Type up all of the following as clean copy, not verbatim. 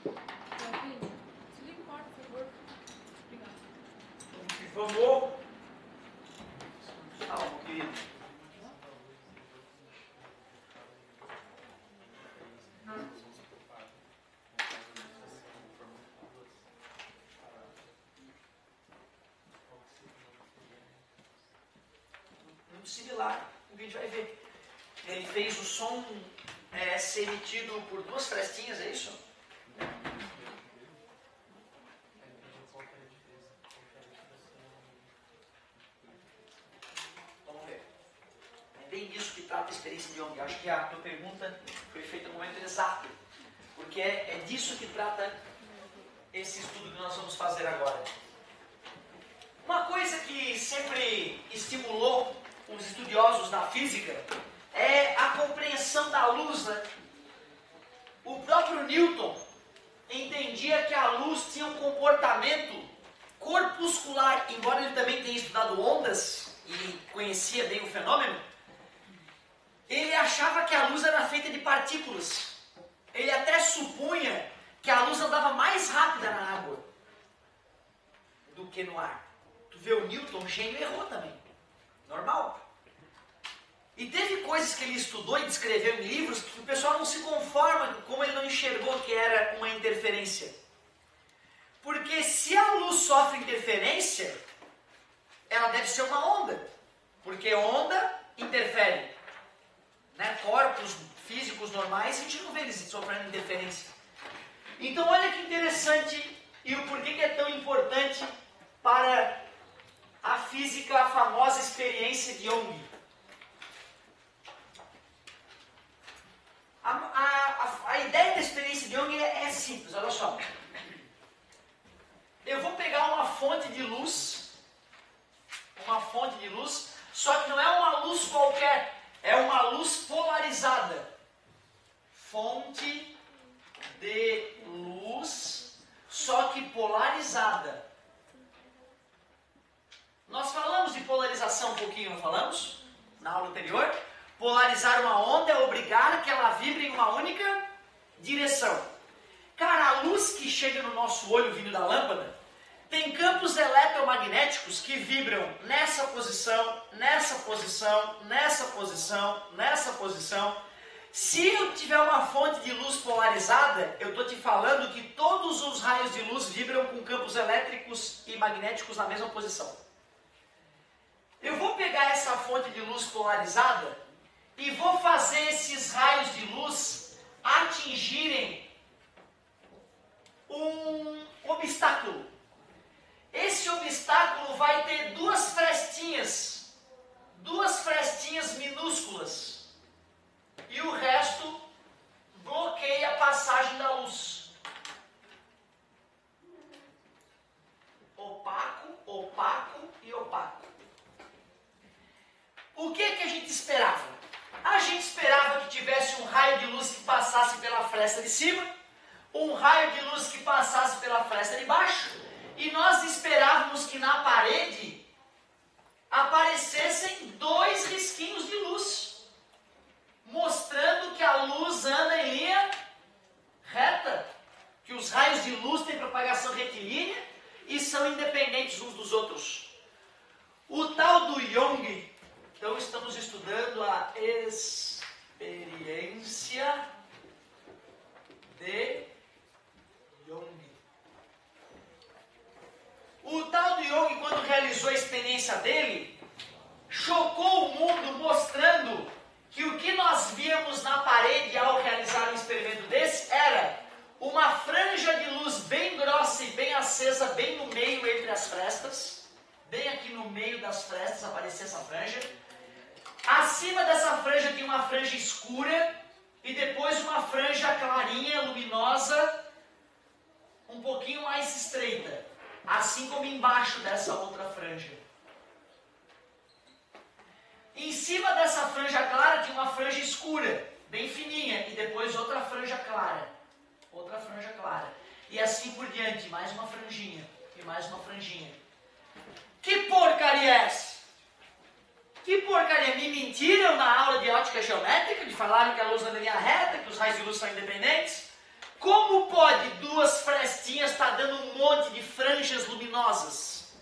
Desliga o quarto, por favor. Obrigada. Vamos. Calma, querido. Muito similar o que a gente vai ver. Ele fez o som ser emitido por duas frestinhas, é isso? Vamos ver. É bem disso que trata a experiência de Jung. Acho que a tua pergunta foi feita no momento exato. Porque é disso que trata esse estudo que nós vamos fazer agora. Uma coisa que sempre estimulou os estudiosos da física é a compreensão da luz, né? O próprio Newton entendia que a luz tinha um comportamento corpuscular, embora ele também tenha estudado ondas e conhecia bem o fenômeno, ele achava que a luz era feita de partículas. Ele até supunha que a luz andava mais rápida na água do que no ar. Tu vê o Newton, gênio, errou também. Normal. E teve coisas que ele estudou e descreveu em livros que o pessoal não se conforma, como ele não enxergou que era uma interferência. Porque se a luz sofre interferência, ela deve ser uma onda. Porque onda interfere. Né? Corpos físicos normais, a gente não vê eles sofrendo interferência. Então olha que interessante e o porquê que é tão importante para a física, a famosa experiência de Jung. A ideia da experiência de Jung é simples, olha só. Eu vou pegar uma fonte de luz, só que não é uma luz qualquer, é uma luz polarizada. Fonte de luz, só que polarizada. Nós falamos de polarização um pouquinho, não falamos? Na aula anterior. Polarizar uma onda é obrigar que ela vibre em uma única direção. Cara, a luz que chega no nosso olho vindo da lâmpada tem campos eletromagnéticos que vibram nessa posição, nessa posição, nessa posição, nessa posição. Se eu tiver uma fonte de luz polarizada, eu estou te falando que todos os raios de luz vibram com campos elétricos e magnéticos na mesma posição. Eu vou pegar essa fonte de luz polarizada e vou fazer esses raios de luz atingirem um obstáculo. Esse obstáculo vai ter duas frestinhas minúsculas, e o resto bloqueia a passagem da luz. Opaco, opaco e opaco. O que a gente esperava? A gente esperava que tivesse um raio de luz que passasse pela fresta de cima, um raio de luz que passasse pela fresta de baixo, e nós esperávamos que na parede aparecessem dois risquinhos de luz, mostrando que a luz anda em linha reta, que os raios de luz têm propagação retilínea e são independentes uns dos outros. O tal do Jung. Então estamos estudando a experiência de Jung. O tal do Jung, quando realizou a experiência dele, chocou o mundo mostrando que o que nós víamos na parede ao realizar um experimento desse era uma franja de luz bem grossa e bem acesa, bem no meio entre as frestas. Bem aqui no meio das frestas aparecia essa franja. Acima dessa franja tinha uma franja escura e depois uma franja clarinha, luminosa, um pouquinho mais estreita, assim como embaixo dessa outra franja. Em cima dessa franja clara tinha uma franja escura, bem fininha, e depois outra franja clara, e assim por diante, mais uma franjinha e mais uma franjinha. Que porcaria é essa? Que porcaria, me mentiram na aula de ótica geométrica, de falaram que a luz anda em linha reta, que os raios de luz são independentes? Como pode duas frestinhas está dando um monte de franjas luminosas.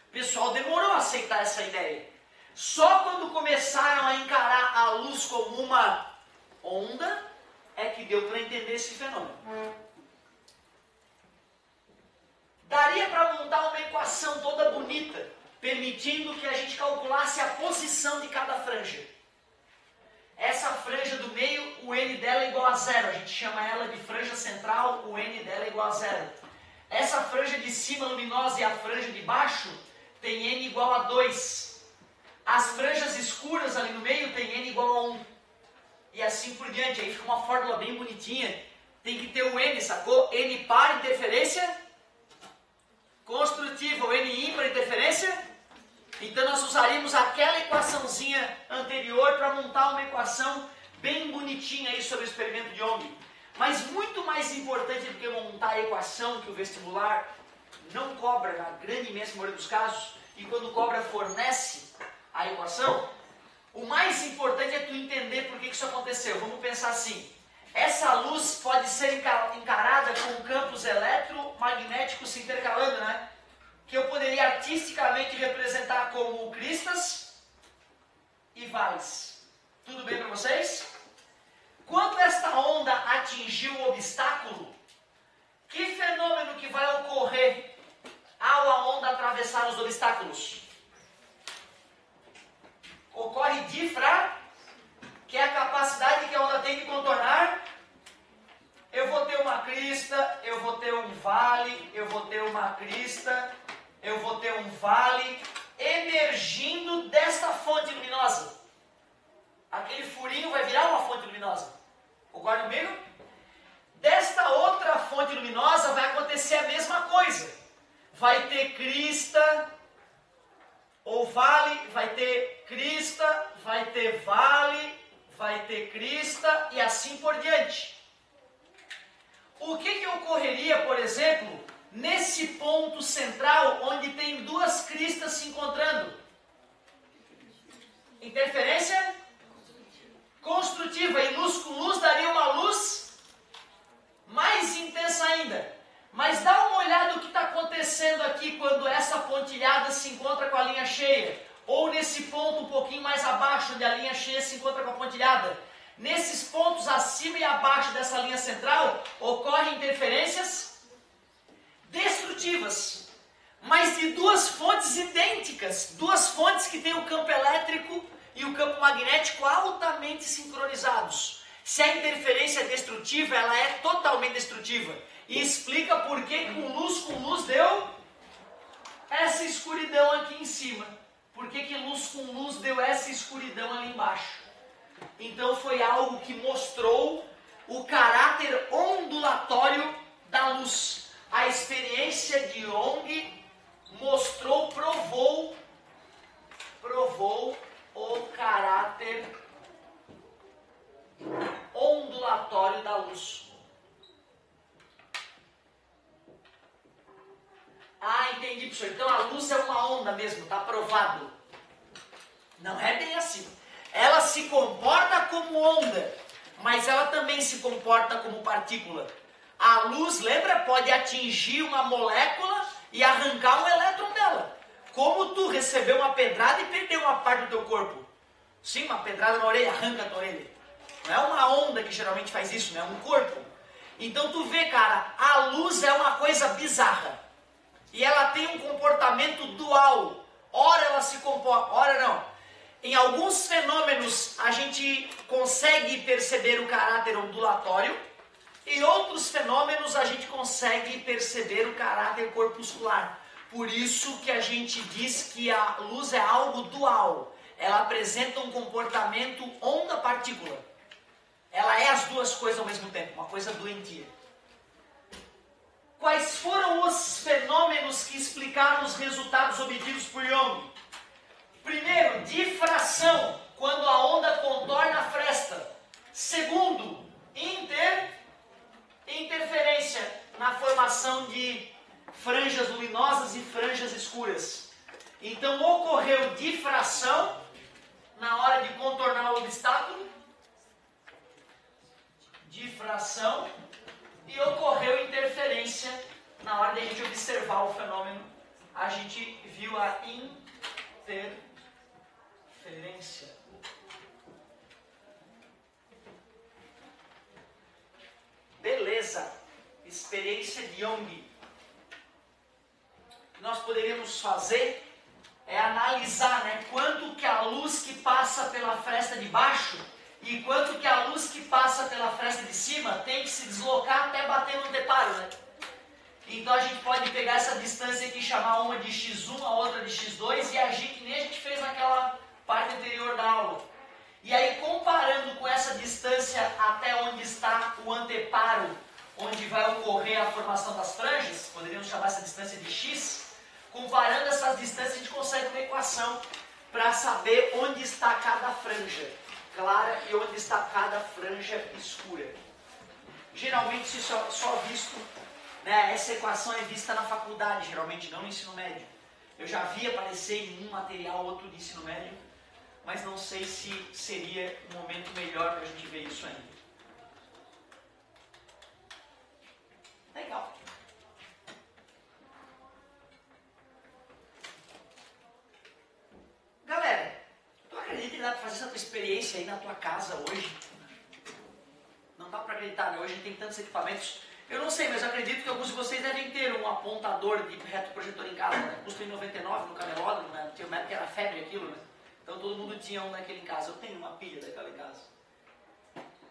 O pessoal demorou a aceitar essa ideia. Só quando começaram a encarar a luz como uma onda, é que deu para entender esse fenômeno. Daria para montar uma equação toda bonita, permitindo que a gente calculasse a posição de cada franja. Essa franja do meio, o N dela é igual a zero. A gente chama ela de franja central, o N dela é igual a zero. Essa franja de cima luminosa e a franja de baixo tem N igual a 2. As franjas escuras ali no meio tem N igual a 1. E assim por diante. Aí fica uma fórmula bem bonitinha. Tem que ter o N, sacou? N par, interferência construtiva. O N ímpar, interferência. Então nós usaríamos aquela equaçãozinha anterior para montar uma equação bem bonitinha aí sobre o experimento de Young. Mas muito mais importante do que montar a equação que o vestibular não cobra, na grande imensa maioria dos casos, e quando cobra fornece a equação, o mais importante é tu entender por que isso aconteceu. Vamos pensar assim, essa luz pode ser encarada com campos eletromagnéticos se intercalando, né? Que eu poderia artisticamente representar como cristas e vales. Tudo bem para vocês? Quando esta onda atingiu o obstáculo, que fenômeno que vai ocorrer ao a onda atravessar os obstáculos? Ocorre que é a capacidade que a onda tem de contornar. Eu vou ter uma crista, eu vou ter um vale, eu vou ter uma crista, eu vou ter um vale emergindo desta fonte luminosa. Aquele furinho vai virar uma fonte luminosa. Concorda comigo? Desta outra fonte luminosa vai acontecer a mesma coisa. Vai ter crista ou vale, vai ter crista, vai ter vale, vai ter crista e assim por diante. O que ocorreria, por exemplo, nesse ponto central onde tem duas cristas se encontrando? Interferência construtiva. E luz com luz daria uma luz mais intensa ainda. Mas dá uma olhada no que está acontecendo aqui quando essa pontilhada se encontra com a linha cheia. Ou nesse ponto um pouquinho mais abaixo, onde a linha cheia se encontra com a pontilhada. Nesses pontos acima e abaixo dessa linha central, ocorrem interferências destrutivas. Mas de duas fontes idênticas. Duas fontes que têm o campo elétrico e o campo magnético altamente sincronizados. Se a interferência é destrutiva, ela é totalmente destrutiva. E explica por que com luz deu essa escuridão aqui em cima. Por que luz com luz deu essa escuridão ali embaixo. Então foi algo que mostrou o caráter ondulatório da luz. A experiência de Young mostrou, provou o caráter ondulatório da luz. Ah, entendi, professor. Então a luz é uma onda mesmo, está provado. Não é bem assim. Ela se comporta como onda, mas ela também se comporta como partícula. A luz, lembra, pode atingir uma molécula e arrancar um elétron dela. Como tu recebeu uma pedrada e perdeu uma parte do teu corpo. Sim, uma pedrada na orelha, arranca a tua orelha. Não é uma onda que geralmente faz isso, não é um corpo. Então tu vê, cara, a luz é uma coisa bizarra. E ela tem um comportamento dual. Ora ela se comporta, ora não. Em alguns fenômenos a gente consegue perceber o caráter ondulatório. Em outros fenômenos a gente consegue perceber o caráter corpuscular. Por isso que a gente diz que a luz é algo dual. Ela apresenta um comportamento onda-partícula. Ela é as duas coisas ao mesmo tempo, uma coisa doentia. Quais foram os fenômenos que explicaram os resultados obtidos por Young? Primeiro, difração, quando a onda contorna a fresta. Segundo, interferência na formação de franjas luminosas e franjas escuras. Então ocorreu difração na hora de contornar o obstáculo. Difração. E ocorreu interferência observar o fenômeno, a gente viu a interferência. Beleza, experiência de Young. O que nós poderíamos fazer é analisar, né, quanto que a luz que passa pela fresta de baixo e quanto que a luz que passa pela fresta de cima tem que se deslocar até bater no deparo, né? Então a gente pode pegar essa distância aqui, chamar uma de x1, a outra de x2 e agir que nem a gente fez naquela parte anterior da aula. E aí, comparando com essa distância até onde está o anteparo, onde vai ocorrer a formação das franjas, poderíamos chamar essa distância de x, comparando essas distâncias a gente consegue uma equação para saber onde está cada franja clara e onde está cada franja escura. Geralmente isso é só visto, né, essa equação é vista na faculdade, geralmente não no ensino médio. Eu já vi aparecer em um material ou outro de ensino médio, mas não sei se seria um momento melhor para a gente ver isso ainda. Legal. Galera, tu acredita que dá para fazer essa tua experiência aí na tua casa hoje? Não dá para acreditar, né? Hoje tem tantos equipamentos. Eu não sei, mas eu acredito que alguns de vocês devem ter um apontador de retroprojetor em casa, né? Custa R$1,99 no camelódromo, né? Tinha uma época que era febre aquilo, né? Então todo mundo tinha um daquele em casa. Eu tenho uma pilha daquela em casa.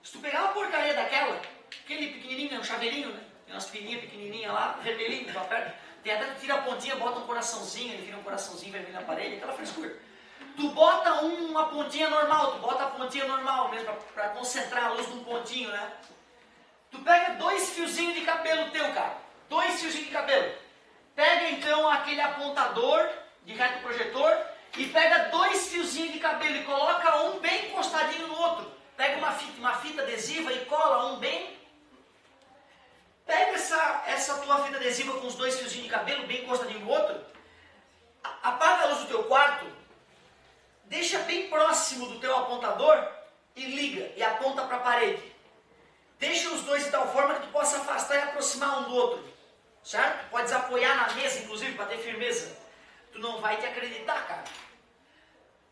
Se tu pegar uma porcaria daquela, aquele pequenininho, um chaveirinho, né? Tem umas pininhas pequenininhas lá, vermelhinho, tu aperta. Tem até que tira a pontinha, bota um coraçãozinho, ele vira um coraçãozinho vermelho na parede, aquela frescura. Tu bota uma pontinha normal, tu bota a pontinha normal mesmo, pra concentrar a luz num pontinho, né? Tu pega 2 fiozinhos de cabelo teu, cara. 2 fiozinhos de cabelo. Pega então aquele apontador de retroprojetor e pega 2 fiozinhos de cabelo e coloca um bem encostadinho no outro. Pega uma fita adesiva e cola um bem. Pega essa tua fita adesiva com os 2 fiozinhos de cabelo bem encostadinho no outro. Apaga a luz do teu quarto. Deixa bem próximo do teu apontador e liga e aponta para a parede. Deixa os dois de tal forma que tu possa afastar e aproximar um do outro. Certo? Podes apoiar na mesa, inclusive, para ter firmeza. Tu não vai te acreditar, cara.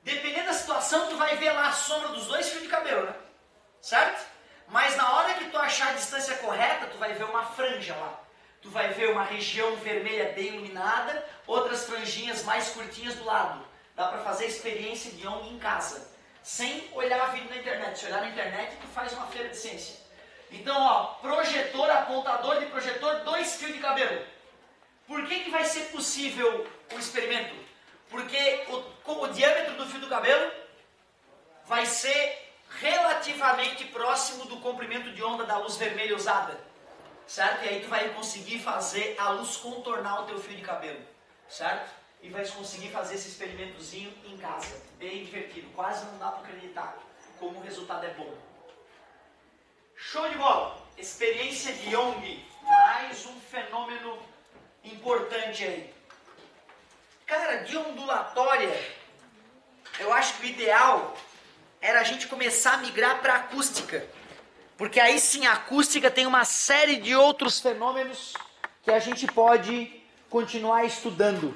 Dependendo da situação, tu vai ver lá a sombra dos 2 fios de cabelo, né? Certo? Mas na hora que tu achar a distância correta, tu vai ver uma franja lá. Tu vai ver uma região vermelha bem iluminada, outras franjinhas mais curtinhas do lado. Dá para fazer experiência de Young em casa, sem olhar vídeo na internet. Se olhar na internet, tu faz uma feira de ciência. Então, ó, projetor, apontador de projetor, 2 fios de cabelo. Por que vai ser possível o experimento? Porque o diâmetro do fio do cabelo vai ser relativamente próximo do comprimento de onda da luz vermelha usada. Certo? E aí tu vai conseguir fazer a luz contornar o teu fio de cabelo. Certo? E vai conseguir fazer esse experimentozinho em casa. Bem divertido. Quase não dá para acreditar como o resultado é bom. Show de bola! Experiência de Young. Mais um fenômeno importante aí. Cara, de ondulatória, eu acho que o ideal era a gente começar a migrar para acústica. Porque aí sim a acústica tem uma série de outros fenômenos que a gente pode continuar estudando.